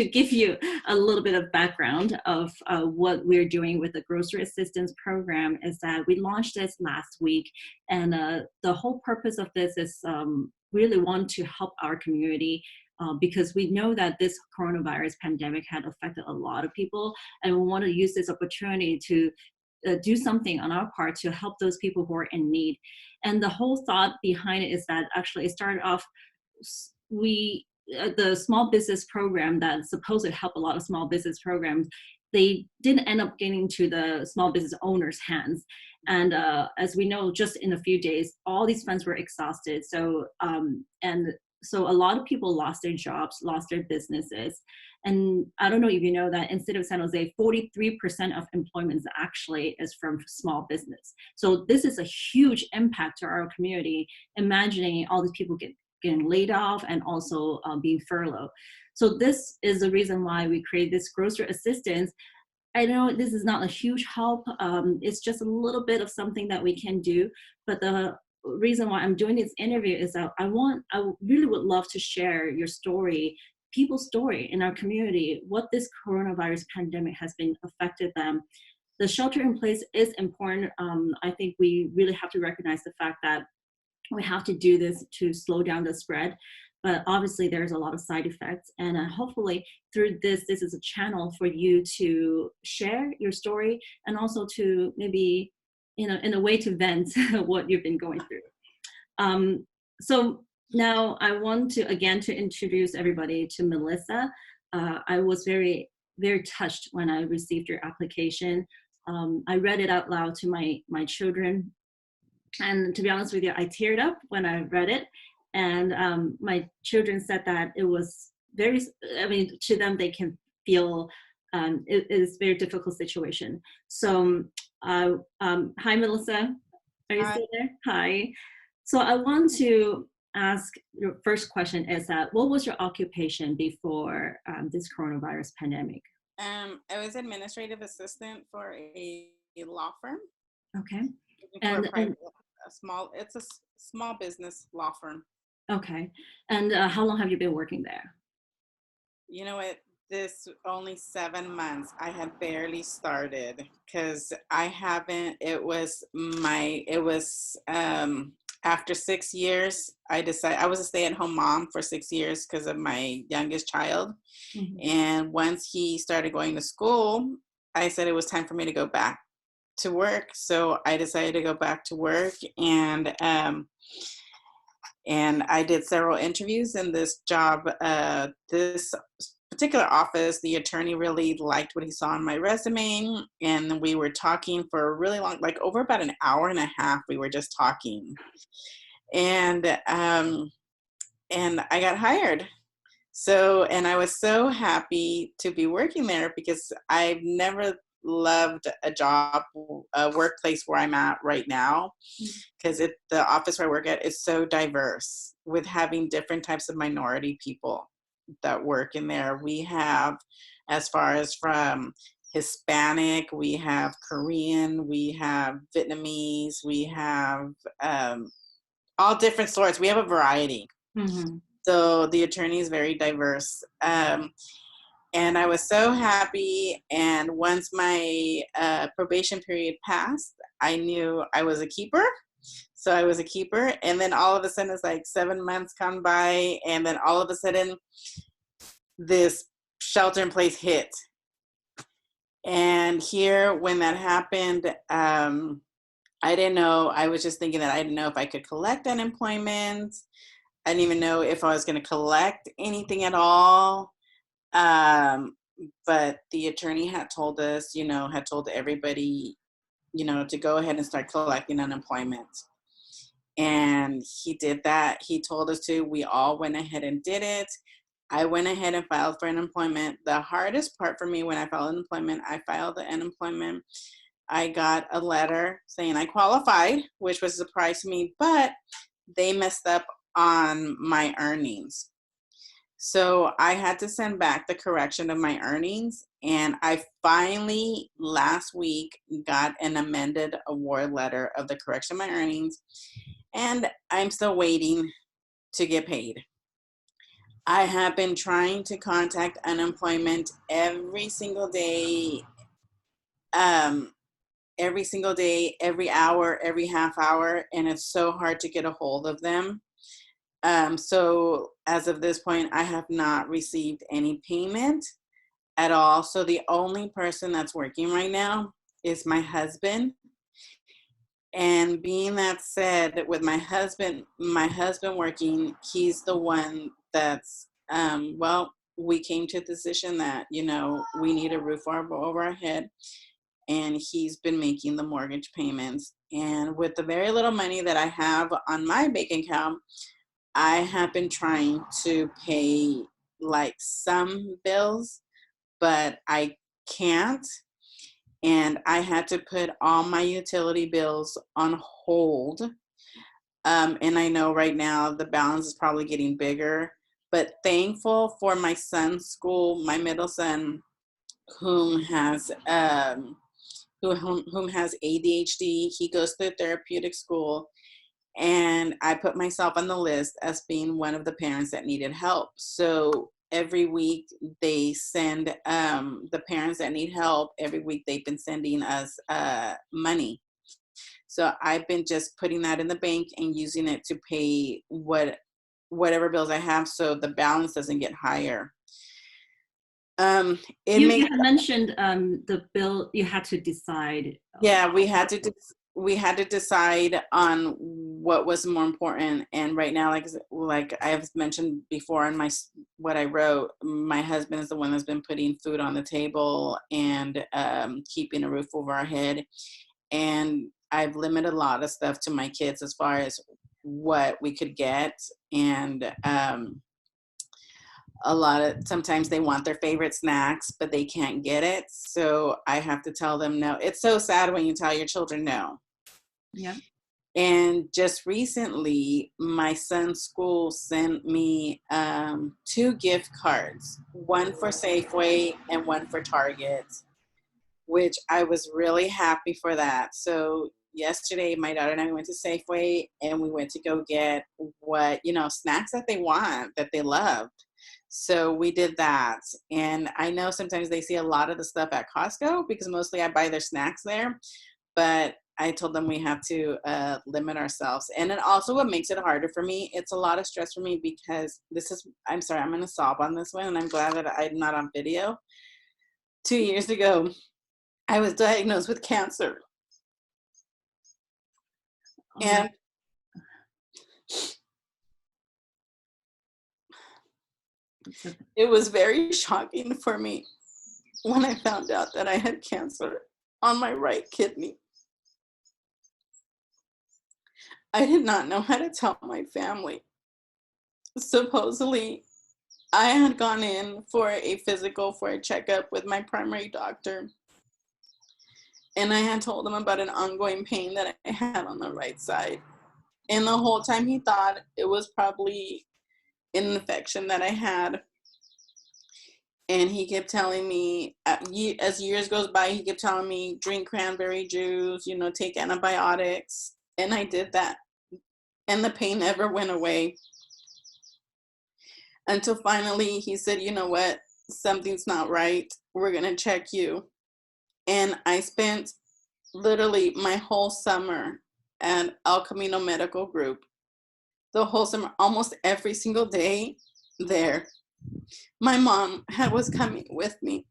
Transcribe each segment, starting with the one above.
to give you a little bit of background of what we're doing with the grocery assistance program is that we launched this last week, and the whole purpose of this is really want to help our community because we know that this coronavirus pandemic had affected a lot of people, and we want to use this opportunity to do something on our part to help those people who are in need. And the whole thought behind it is that actually it started off, the small business program that's supposed to help a lot of small business programs, they didn't end up getting to the small business owners' hands. And as we know, just in a few days, all these funds were exhausted. So so a lot of people lost their jobs, lost their businesses. And I don't know if you know that in the city of San Jose, 43% of employment actually is from small business. So this is a huge impact to our community, imagining all these people getting laid off and also being furloughed. So this is the reason why we create this grocery assistance. I know this is not a huge help. It's just a little bit of something that we can do. But the reason why I'm doing this interview is that I really would love to share your story, people's story in our community, what this coronavirus pandemic has been affected them. The shelter in place is important. I think we really have to recognize the fact that we have to do this to slow down the spread. But obviously there's a lot of side effects, and hopefully through this is a channel for you to share your story and also to maybe, in a way to vent what you've been going through. So now I want to again to introduce everybody to Melissa. I was very, very touched when I received your application. I read it out loud to my children, and to be honest with you, I teared up when I read it. And my children said that it was very, to them, they can feel it is a very difficult situation. So, hi, Melissa. Are you still there? Hi. So I want to ask, your first question is that, what was your occupation before this coronavirus pandemic? I was administrative assistant for a law firm. Okay. It's a small business law firm. Okay. And how long have you been working there? You know what? This only 7 months. I had barely started because after 6 years, I decided I was a stay-at-home mom for 6 years because of my youngest child. Mm-hmm. And once he started going to school, I said it was time for me to go back to work. So I decided to go back to work, and I did several interviews in this job. This particular office, the attorney really liked what he saw on my resume, and we were talking for a really long, like over about an hour and a half. We were just talking, and I got hired. So, and I was so happy to be working there because I've never loved a workplace where I'm at right now, because the office where I work at is so diverse, with having different types of minority people that work in there. We have, as far as from Hispanic, we have Korean, we have Vietnamese, we have all different sorts. We have a variety. Mm-hmm. So the attorney is very diverse. And I was so happy. And once my probation period passed, I knew I was a keeper. So I was a keeper. And then all of a sudden, it's like 7 months come by. And then all of a sudden, this shelter in place hit. And here, when that happened, I didn't know. I was just thinking that I didn't know if I could collect unemployment. I didn't even know if I was going to collect anything at all. But the attorney had told us, had told everybody, to go ahead and start collecting unemployment. And he did that. He told us to. We all went ahead and did it. I went ahead and filed for unemployment. The hardest part for me when I filed unemployment, I filed the unemployment. I got a letter saying I qualified, which was a surprise to me, but they messed up on my earnings. So I had to send back the correction of my earnings, and I finally last week got an amended award letter of the correction of my earnings, and I'm still waiting to get paid. I have been trying to contact unemployment um, every single day, every hour, every half hour, and it's so hard to get a hold of them. So as of this point, I have not received any payment at all. So the only person that's working right now is my husband. And being that said, with my husband working, he's the one that's, well, we came to the decision that, we need a roof over our head. And he's been making the mortgage payments. And with the very little money that I have on my bank account, I have been trying to pay like some bills, but I can't. And I had to put all my utility bills on hold. And I know right now the balance is probably getting bigger, but thankful for my son's school, my middle son, whom has whom has ADHD. He goes to therapeutic school, and I put myself on the list as being one of the parents that needed help. So every week they send the parents that need help. Every week they've been sending us money. So I've been just putting that in the bank and using it to pay whatever bills I have, so the balance doesn't get higher. It You makes had mentioned the bill you had to decide. Yeah, we had to decide on what was more important. And right now, like I've mentioned before in what I wrote, my husband is the one that's been putting food on the table and keeping a roof over our head. And I've limited a lot of stuff to my kids as far as what we could get. And sometimes they want their favorite snacks, but they can't get it. So I have to tell them no. It's so sad when you tell your children no. Yeah. And just recently, my son's school sent me 2 gift cards, one for Safeway and one for Target, which I was really happy for that. So yesterday, my daughter and I went to Safeway and we went to go get snacks that they want, that they loved. So we did that. And I know sometimes they see a lot of the stuff at Costco because mostly I buy their snacks there. But I told them we have to limit ourselves. And then also what makes it harder for me, it's a lot of stress for me because I'm sorry, I'm going to sob on this one. And I'm glad that I'm not on video. 2 years ago, I was diagnosed with cancer. And it was very shocking for me when I found out that I had cancer on my right kidney. I did not know how to tell my family. Supposedly, I had gone in for a physical, for a checkup with my primary doctor. And I had told him about an ongoing pain that I had on the right side. And the whole time he thought it was probably an infection that I had. And he kept telling me, as years goes by, he kept telling me, drink cranberry juice, take antibiotics. And I did that. And the pain never went away. Until finally he said, you know what, something's not right. We're going to check you. And I spent literally my whole summer at El Camino Medical Group. The whole summer, almost every single day there. My mom was coming with me.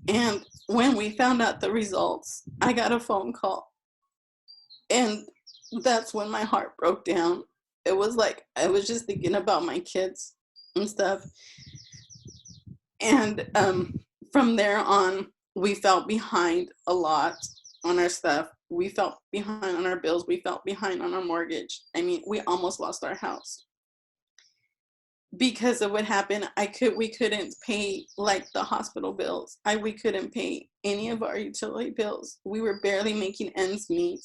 And when we found out the results, I got a phone call. And that's when my heart broke down. It was like I was just thinking about my kids and stuff. And from there on, we felt behind a lot on our stuff. We felt behind on our bills. We felt behind on our mortgage. I mean, we almost lost our house because of what happened. We couldn't pay like the hospital bills. We couldn't pay any of our utility bills. We were barely making ends meet.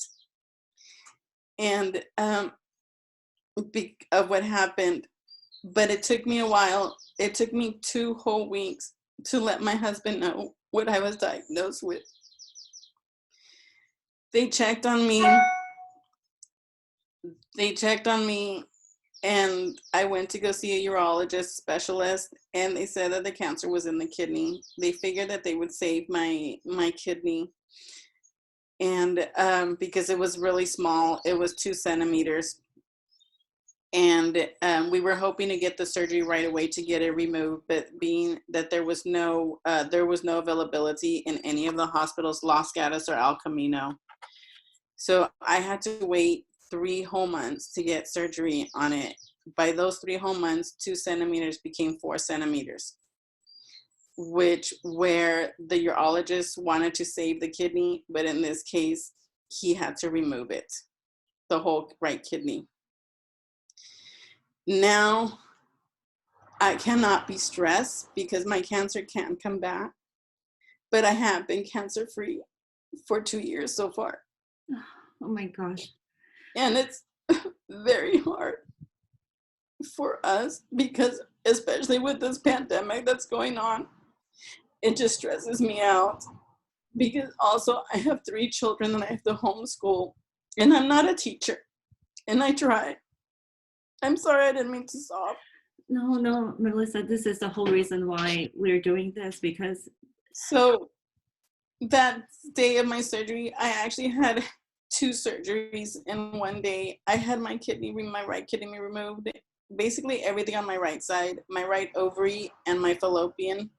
And of what happened, but it took me a while. It took me 2 whole weeks to let my husband know what I was diagnosed with. They checked on me. And I went to go see a urologist specialist, and they said that the cancer was in the kidney. They figured that they would save my kidney, and because it was really small, it was 2 centimeters, and we were hoping to get the surgery right away to get it removed. But being that there was no availability in any of the hospitals, Los Gatos or El Camino, so I had to wait 3 whole months to get surgery on it. By those 3 whole months, 2 centimeters became 4 centimeters, which where the urologist wanted to save the kidney, but in this case, he had to remove it, the whole right kidney. Now, I cannot be stressed because my cancer can't come back, but I have been cancer free for 2 years so far. Oh my gosh. And it's very hard for us because, especially with this pandemic that's going on, it just stresses me out because also I have 3 children that I have to homeschool, and I'm not a teacher, and I try. I'm sorry, I didn't mean to sob. No, no, Melissa, this is the whole reason why we're doing this, because So that day of my surgery, I actually had 2 surgeries in one day. I had my right kidney removed, basically everything on my right side, my right ovary, and my fallopian,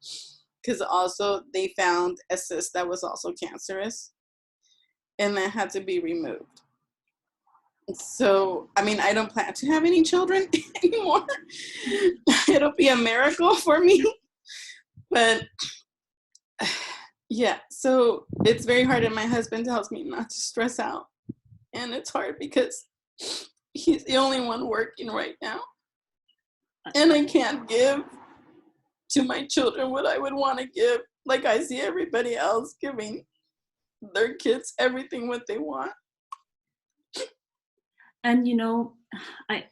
because also they found a cyst that was also cancerous, and that had to be removed. So, I mean, I don't plan to have any children anymore. It'll be a miracle for me. But yeah, so it's very hard. And my husband tells me not to stress out. And it's hard because he's the only one working right now. And I can't give to my children what I would want to give. Like I see everybody else giving their kids everything what they want. and you know, I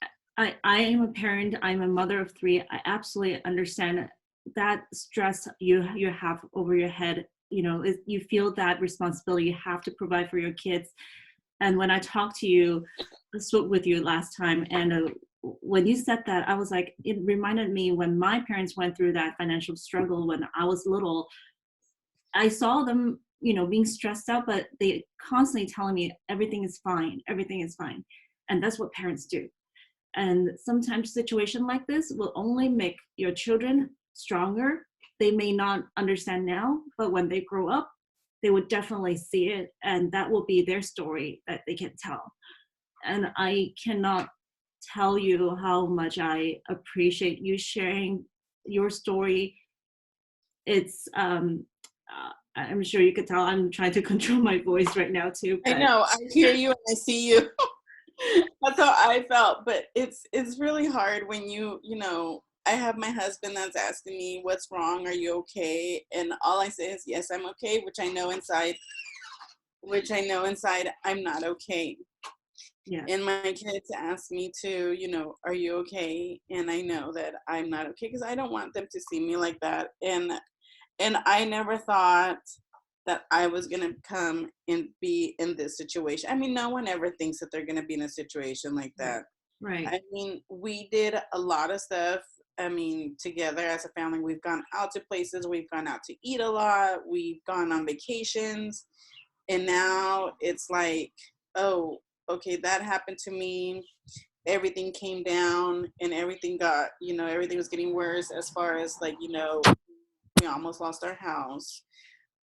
am a parent, I'm a mother of 3. I absolutely understand that stress you have over your head. You know, you feel that responsibility, you have to provide for your kids. And when I talked to you, spoke with you last time, and when you said that, I was like, it reminded me when my parents went through that financial struggle when I was little. I saw them, you know, being stressed out, but they constantly telling me everything is fine, everything is fine. And that's what parents do. And sometimes situation like this will only make your children stronger. They may not understand now, but when they grow up, they would definitely see it, and that will be their story that they can tell. And I cannot tell you how much I appreciate you sharing your story. It's I'm sure you could tell I'm trying to control my voice right now too. I But know, I hear you and I see you. That's how I felt, but it's really hard when you know, I have my husband that's asking me what's wrong, are you okay? And all I say is yes, I'm okay, which I know inside I'm not okay. yeah, And my kids ask me to, you know, are you okay? And I know that I'm not okay because I don't want them to see me like that. And I never thought that I was going to come and be in this situation. I mean, no one ever thinks that they're going to be in a situation like that. right. I mean, we did a lot of stuff. I mean, together as a family, we've gone out to places, we've gone out to eat a lot, we've gone on vacations. And now it's like, oh, okay, that happened to me. Everything came down and everything got, you know, everything was getting worse as far as like, you know, we almost lost our house.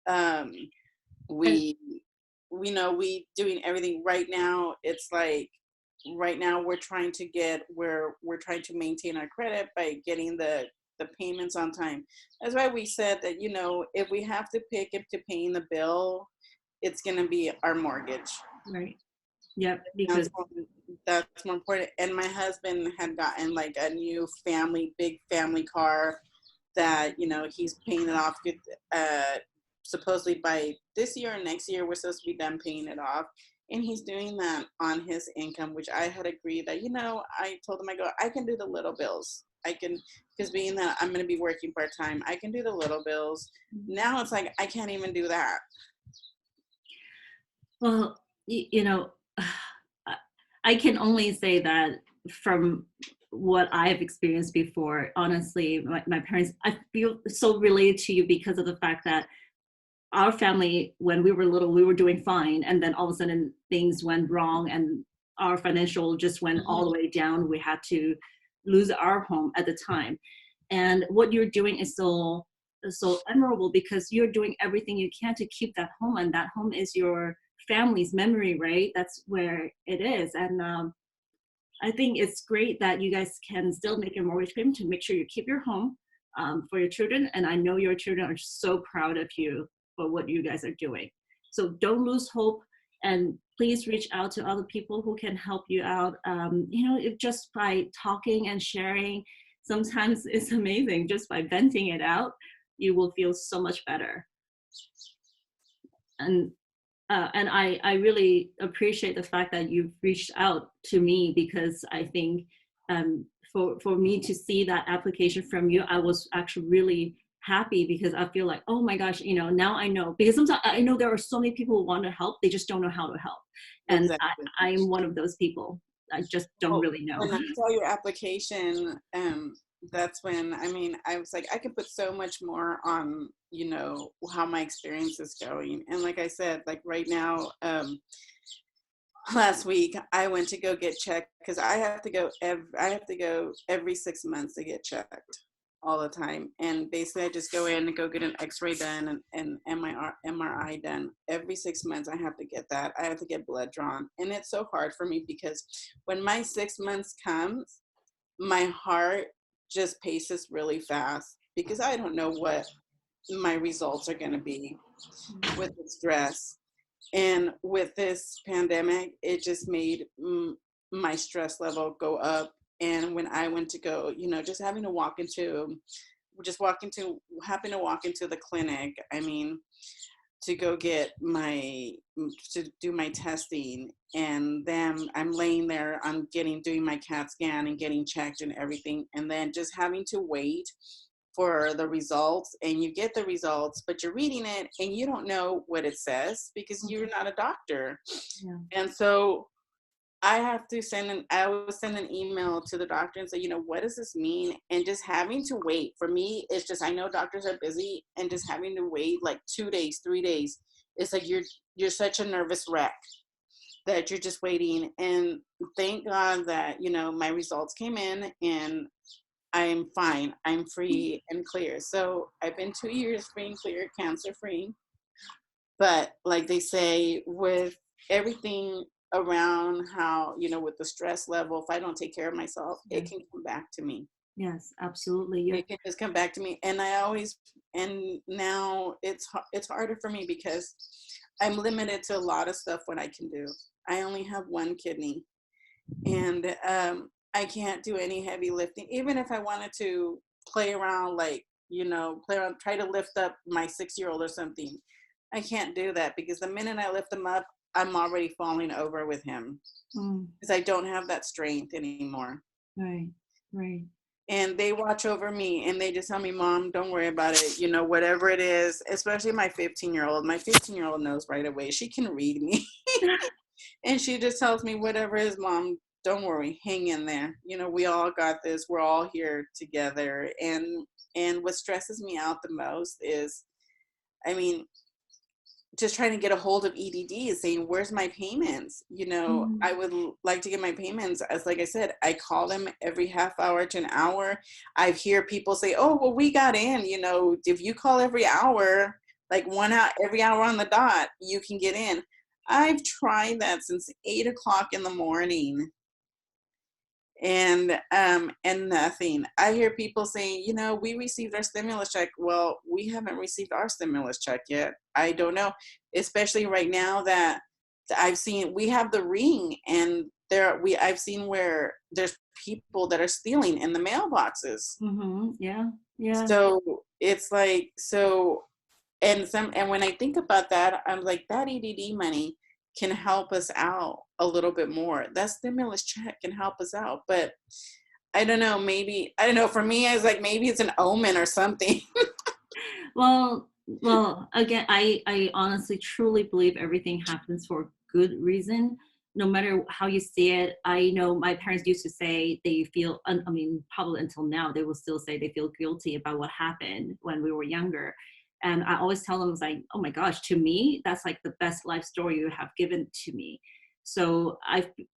Um, And we know we doing everything right now. It's like right now we're trying to maintain our credit by getting the payments on time. That's why we said that, you know, if we have to pick up to paying the bill, it's going to be our mortgage. right. Yep, That's because more, that's more important. And my husband had gotten like a new big family car that, you know, he's paying it off good. Supposedly by this year or next year, we're supposed to be done paying it off. And he's doing that on his income, which I had agreed that, you know, I told him, I go, I can do the little bills. I can, because being that I'm going to be working part-time, I can do the little bills. Now it's like, I can't even do that. well, you know, I can only say that from what I've experienced before. Honestly, my parents, I feel so related to you because of the fact that our family, when we were little, we were doing fine. And then all of a sudden things went wrong and our financial just went all the way down. We had to lose our home at the time. And what you're doing is so admirable because you're doing everything you can to keep that home, and that home is your family's memory, right? That's where it is. And I think it's great that you guys can still make your mortgage payment to make sure you keep your home for your children. And I know your children are so proud of you for what you guys are doing. So don't lose hope, and please reach out to other people who can help you out. Just by talking and sharing, sometimes it's amazing. Just by venting it out, you will feel so much better. And I really appreciate the fact that you've reached out to me, because I think for me to see that application from you, I was actually really happy, because I feel like, oh my gosh, now I know, because sometimes I know there are so many people who want to help, they just don't know how to help. And exactly. I'm one of those people. I just don't really know. When I saw your application, that's when, I was like, I could put so much more on, how my experience is going. And like I said, like right now, last week I went to go get checked, because I have to go every 6 months to get checked all the time. And basically I just go in and go get an x-ray done and MRI done. Every 6 months I have to get that. I have to get blood drawn. And it's so hard for me, because when my 6 months comes, my heart just paces really fast, because I don't know what my results are going to be with the stress. And with this pandemic, it just made my stress level go up. And when I went to go, just having to walk into the clinic, to go get to do my testing, and then I'm laying there, doing my CAT scan and getting checked and everything, and then just having to wait for the results. And you get the results, but you're reading it and you don't know what it says, because you're not a doctor. Yeah. And so I have to send an email to the doctor and say, what does this mean? And just having to wait, for me, it's just, I know doctors are busy, and just having to wait like 2 days, 3 days, it's like you're such a nervous wreck that you're just waiting. And thank God that, my results came in and I'm fine. I'm free and clear. So I've been 2 years free and clear, cancer free. But like they say, with everything around, how, with the stress level, if I don't take care of myself, it can come back to me. Yes, absolutely. It can just come back to me. And now it's harder for me, because I'm limited to a lot of stuff what I can do. I only have one kidney, and I can't do any heavy lifting. Even if I wanted to play around, try to lift up my 6-year-old or something, I can't do that, because the minute I lift him up, I'm already falling over with him, because I don't have that strength anymore. Right. And they watch over me, and they just tell me, Mom, don't worry about it. Whatever it is, especially my 15-year-old. My 15-year-old knows right away. She can read me. And she just tells me, whatever it is, Mom, don't worry, hang in there. We all got this. We're all here together. And what stresses me out the most is, just trying to get a hold of EDD, is saying, where's my payments? I would like to get my payments. As like I said, I call them every half hour to an hour. I hear people say, oh, well, we got in, if you call every hour, like 1 hour, every hour on the dot, you can get in. I've tried that since 8 o'clock in the morning. And nothing. I hear people saying, we received our stimulus check. Well, we haven't received our stimulus check yet. I don't know, especially right now that I've seen, we have the ring, and I've seen where there's people that are stealing in the mailboxes. Mm-hmm. Yeah. So it's like, and when I think about that, I'm like, that EDD money can help us out a little bit more. That stimulus check can help us out. But I don't know, for me, I was like, maybe it's an omen or something. Well, again, I honestly truly believe everything happens for good reason. no matter how you see it, I know my parents used to say they feel, I mean, probably until now, they will still say they feel guilty about what happened when we were younger. And I always tell them, it's like, oh my gosh, to me, that's like the best life story you have given to me. So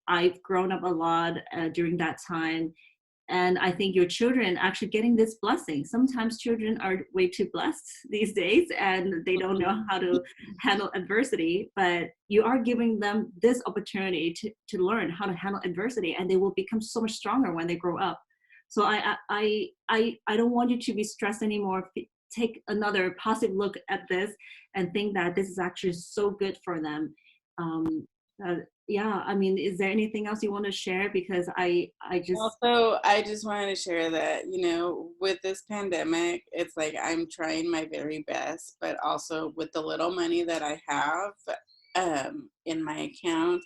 I've grown up a lot during that time, and I think your children actually getting this blessing. Sometimes children are way too blessed these days and they don't know how to handle adversity, but you are giving them this opportunity to learn how to handle adversity, and they will become so much stronger when they grow up. So I don't want you to be stressed anymore. Take another positive look at this and think that this is actually so good for them. Um, uh, yeah, I mean, is there anything else you want to share? Because I just. Also, I just wanted to share that, with this pandemic, it's like I'm trying my very best, but also with the little money that I have in my account,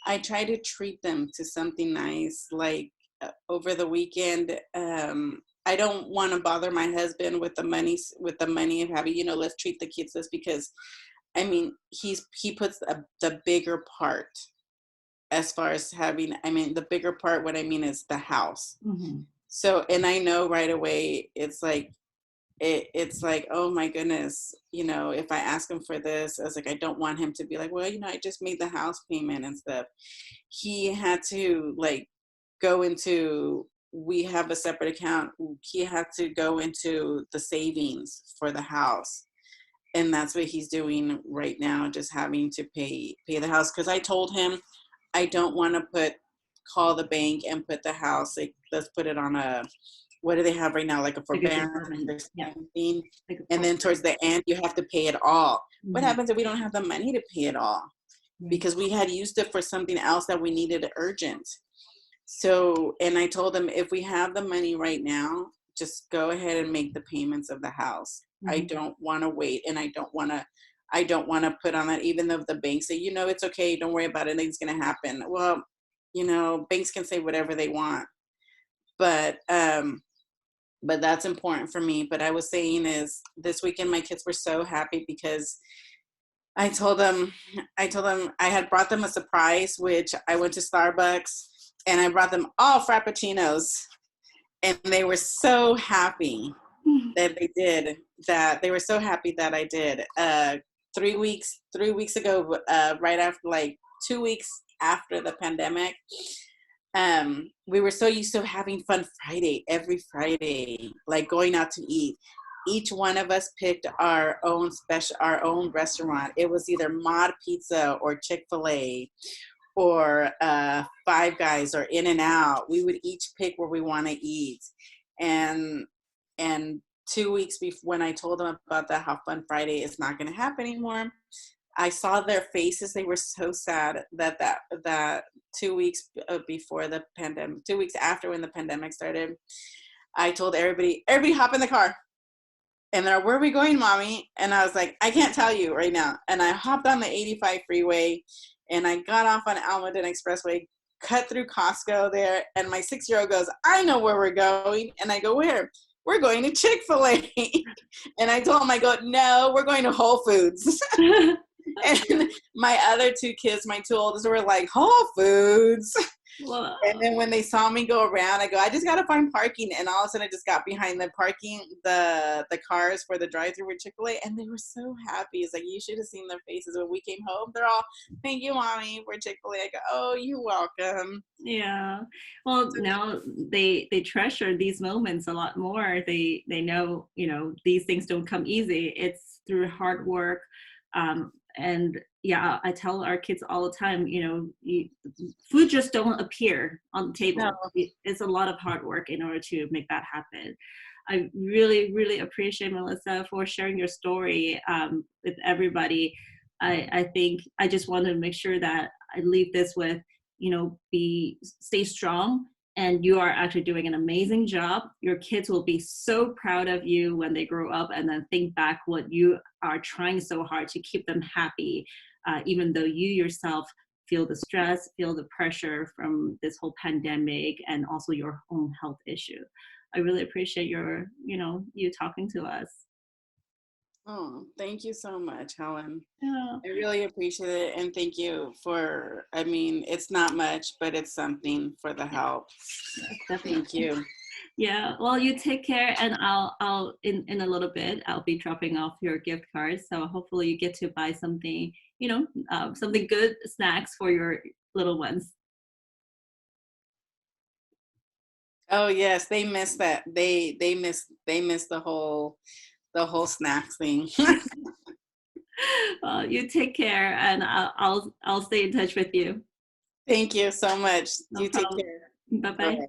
I try to treat them to something nice. Like over the weekend, I don't want to bother my husband with the money of having, let's treat the kids this, because I mean, he puts the bigger part as far as having, I mean, the bigger part, what I mean is the house. Mhm. So, and I know right away, it's like, it's like, oh my goodness, if I ask him for this, I was like, I don't want him to be like, well, I just made the house payment and stuff. He had to like go into, we have a separate account. He had to go into the savings for the house. And that's what he's doing right now, just having to pay the house. Cause I told him, I don't want to call the bank and put the house, like, let's put it on what do they have right now? Like a Like a forbearance department. or Yeah. something. Like a And then towards the end, you have to pay it all. What Mhm. happens if we don't have the money to pay it all? Right. Because we had used it for something else that we needed urgent. So, and I told them, if we have the money right now, just go ahead and make the payments of the house. I Mhm. don't want to wait, and I don't want to put on that, even though the bank say, it's okay, don't worry about it, nothing's going to happen. Well, banks can say whatever they want, but that's important for me. But I was saying is, this weekend my kids were so happy because I told them, I had brought them a surprise, which I went to Starbucks and I brought them all Frappuccinos, and they were so happy that they did that. They were so happy that I did. 3 weeks ago, right after, like 2 weeks after the pandemic, we were so used to having fun Friday, every Friday, like going out to eat. Each one of us picked our own restaurant. It was either Mod Pizza or Chick-fil-A or Five Guys or In and Out. We would each pick where we want to eat. And and 2 weeks before, when I told them about that, how Fun Friday is not going to happen anymore, I saw their faces. They were so sad that 2 weeks before the pandemic, 2 weeks after when the pandemic started, I told everybody hop in the car. And they're, where are we going, mommy? And I was like, I can't tell you right now. And I hopped on the 85 freeway and I got off on Almaden Expressway, cut through Costco there. And my 6-year-old goes, I know where we're going. And I go, where? We're going to Chick-fil-A. And I told him, I go, no, we're going to Whole Foods. And my other two kids, my two oldest, were like, Whole Foods. Well, And then when they saw me go around, I go, I just got to find parking. And all of a sudden, I just got behind the cars for the drive-through with Chick-fil-A. And they were so happy. It's like, you should have seen their faces when we came home. They're all, thank you, mommy, for Chick-fil-A. I go, oh, you're welcome. yeah. Well, now they treasure these moments a lot more. They know, these things don't come easy. It's through hard work. And yeah, I tell our kids all the time, food just don't appear on the No, table. It's a lot of hard work in order to make that happen. I really, really appreciate, Melissa, for sharing your story with everybody. I think I just want to make sure that I leave this with, stay strong, and you are actually doing an amazing job. Your kids will be so proud of you when they grow up and then think back what you are trying so hard to keep them happy, even though you yourself feel the stress, feel the pressure from this whole pandemic and also your own health issue. I really appreciate you talking to us. Oh, thank you so much, Helen. Yeah, I really appreciate it. And thank you for, I mean, it's not much, but it's something for the help. yes, Thank definitely. you. Yeah, well, you take care, and I'll in a little bit, I'll be dropping off your gift card. So hopefully you get to buy something, something good snacks for your little ones. Oh yes, they miss that. They miss the whole snacks thing. Well, you take care, and I'll stay in touch with you. Thank you so much. No You take problem. care. Bye bye. Bye.